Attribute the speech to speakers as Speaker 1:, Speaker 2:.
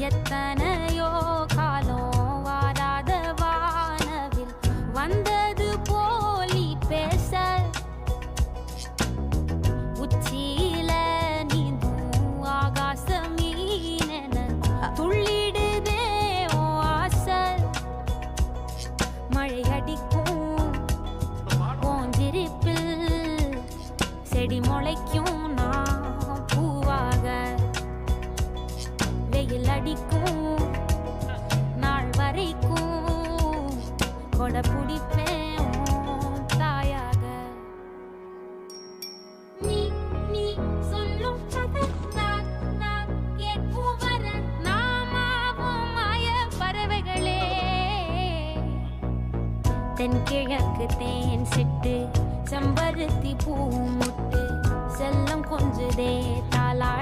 Speaker 1: எத்தனையோ காலம் வாராத வானவில் வந்தது போலி பேச உச்சியில நீந்தும் ஆகாச மீனென துள்ளிடுதே ஓ ஆசை மழை அடிக்கும் போஞ்சிருப்பில் செடி முளைக்கும் நான் பூவாக வெயில் அடிக்கும் நாள் வரைக்கும் கொடை பிடிப்பேன் தாயாக நீ நீ சொல்லும் கதை நான் கேட்கும் வர நாமாவும் மாய பறவைகளே தென்கிழக்கு தேன் சிட்டு செம்பருத்தி பூ முட்டு செல்லம் கொஞ்சுதே தாலாட்டு